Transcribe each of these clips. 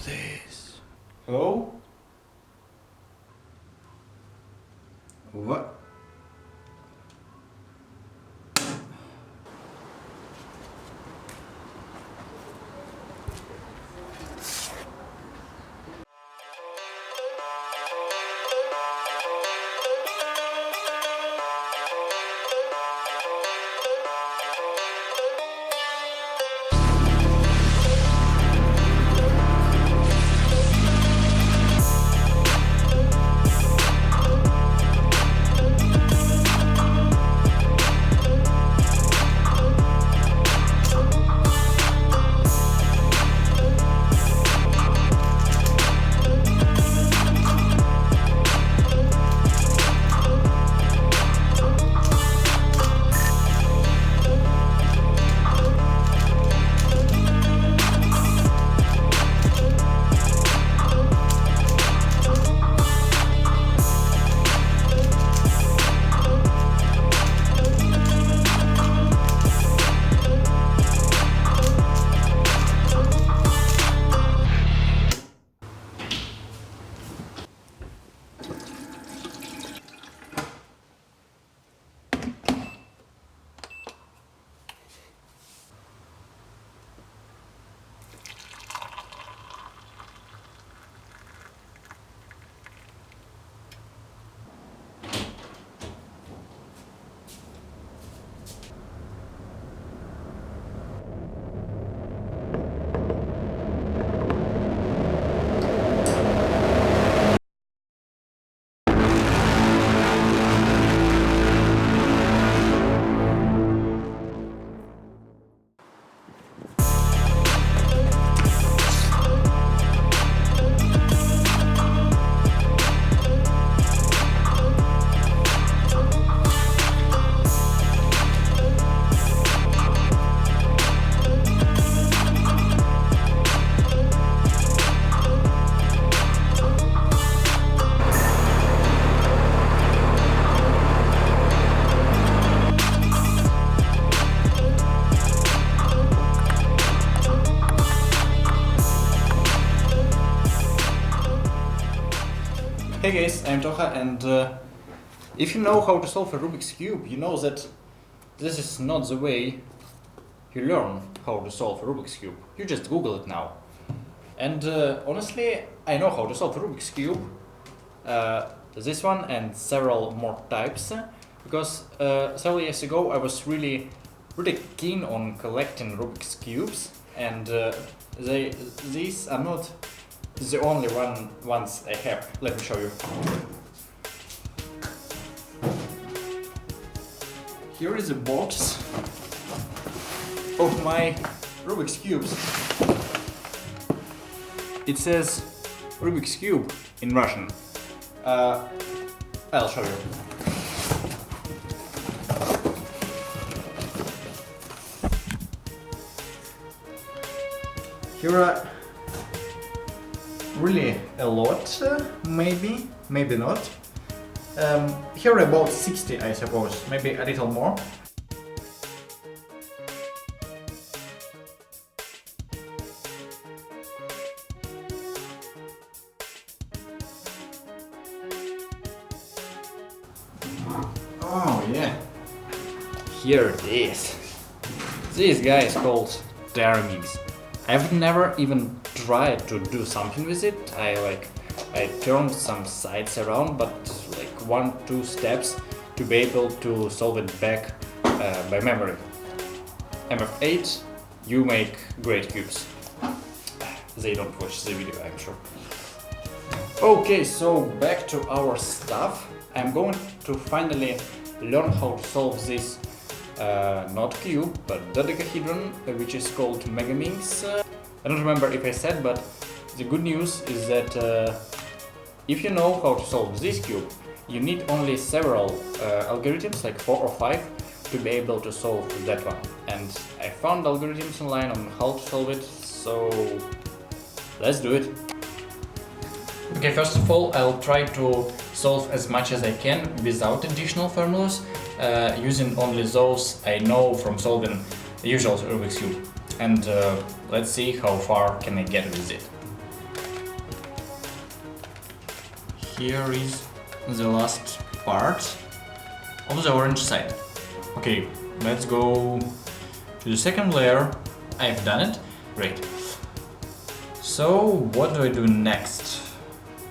this. Hello? What? Hey guys, I'm Toha, and if you know how to solve a Rubik's Cube, you know that this is not the way you learn how to solve a Rubik's Cube. You just Google it now. And honestly, I know how to solve a Rubik's Cube, this one and several more types, because several years ago I was really keen on collecting Rubik's Cubes, and these are not the only ones I have. Let me show you. Here is a box of my Rubik's Cubes. It says Rubik's Cube in Russian. I'll show you. Here are really a lot, maybe not. Here are about 60, I suppose, maybe a little more. Oh yeah, here it is. This guy is called Megaminx. I've never even tried to do something with it. I turned some sides around, but like 1-2 steps to be able to solve it back by memory. MF8, you make great cubes. They don't watch the video, I'm sure. Okay, so back to our stuff. I'm going to finally learn how to solve this not cube, but dodecahedron, which is called Megaminx. I don't remember if I said, but the good news is that if you know how to solve this cube, you need only several algorithms, like 4 or 5, to be able to solve that one. And I found algorithms online on how to solve it, so let's do it. Okay, first of all, I'll try to solve as much as I can without additional formulas, using only those I know from solving the usual Rubik's Cube. And let's see how far can I get with it. here is the last part of the orange side. Okay, let's go to the second layer. I've done it. Great. So what do I do next?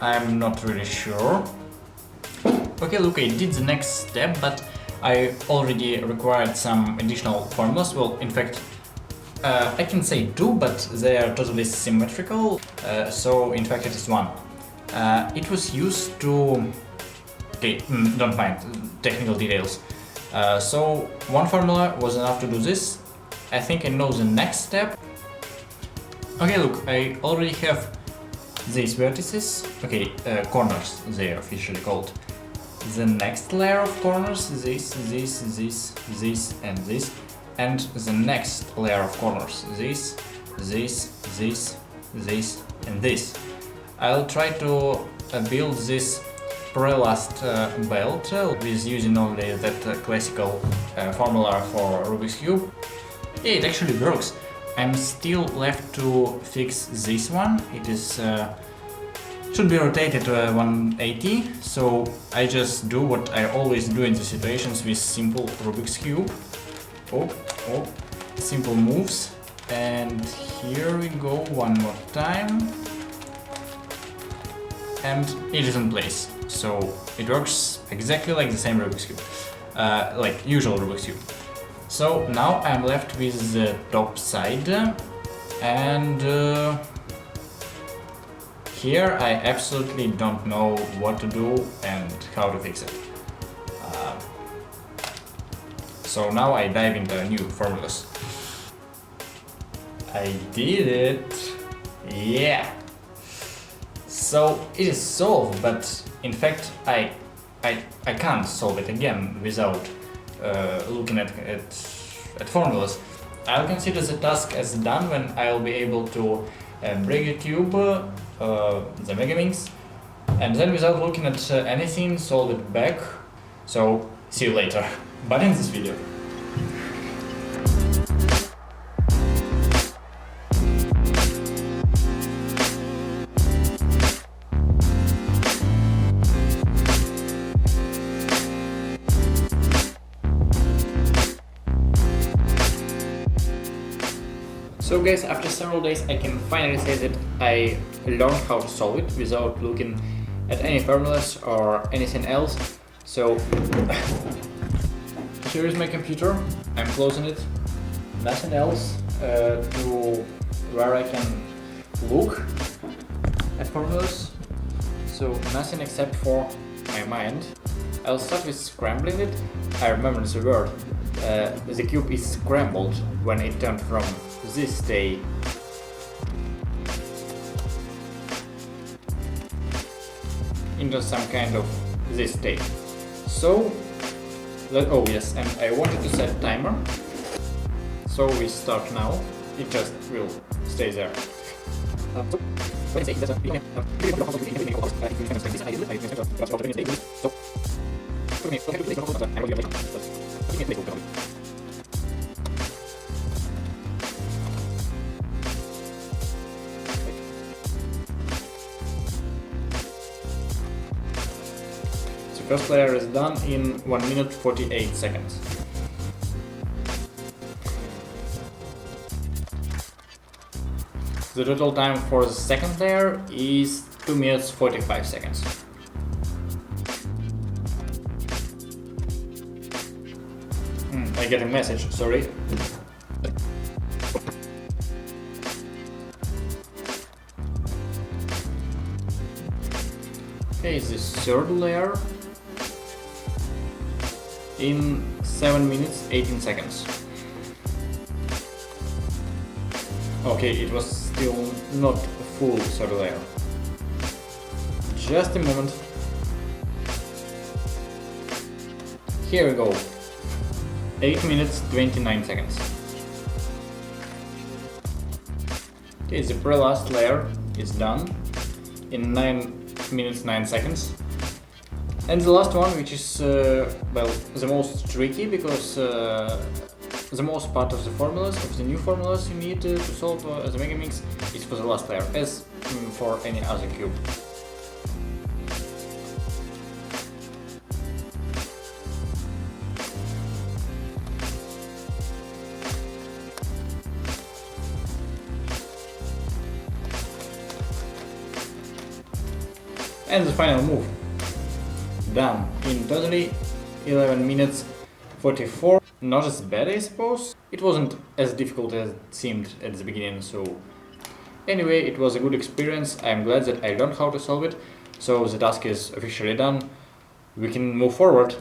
I'm not really sure. Okay, look, I did the next step, but I already required some additional formulas. Well, in fact, I can say two, but they are totally symmetrical. So in fact it is one. It was used to... Okay, don't mind technical details. So one formula was enough to do this. I think I know the next step. Okay, look, I already have these vertices. Okay, corners, they are officially called. The next layer of corners, this, and this. And the next layer of corners, this, and this. I'll try to build this prelast belt with using only that classical formula for Rubik's Cube. Yeah, it actually works. I'm still left to fix this one. It is should be rotated to 180, so I just do what I always do in the situations with simple Rubik's Cube. Simple moves, and here we go one more time, and it is in place. So it works exactly like the same Rubik's Cube, like usual Rubik's Cube. So now I'm left with the top side, and here I absolutely don't know what to do and how to fix it. So now I dive into new formulas. I did it! Yeah! So it is solved, but in fact I can't solve it again without looking at formulas. I'll consider the task as done when I'll be able to break the cube, the Megaminx, and then without looking at anything, solve it back. So see you later. But in this video. So guys, after several days I can finally say that I learned how to solve it without looking at any formulas or anything else. So here is my computer, I'm closing it, nothing else to where I can look at formulas, so nothing except for my mind. I'll start with scrambling it. I remember the word. The cube is scrambled when it turned from this state into some kind of this state. So, oh yes, and I wanted to set timer, so we start now, it just will stay there. The first layer is done in 1 minute 48 seconds. The total time for the second layer is 2 minutes 45 seconds. I get a message, sorry. Okay, the third layer in 7 minutes 18 seconds. Okay, it was still not a full third layer. Just a moment. Here we go. 8 minutes 29 seconds. Okay, the pre-last layer is done in 9 minutes 9 seconds. And the last one, which is well, the most tricky, because the most part of the formulas, of the new formulas you need to solve the Megaminx, is for the last layer, as for any other cube. And the final move. Done in totally 11 minutes 44. Not as bad, I suppose. It wasn't as difficult as it seemed at the beginning, so anyway, it was a good experience. I'm glad that I learned how to solve it. So the task is officially done. We can move forward.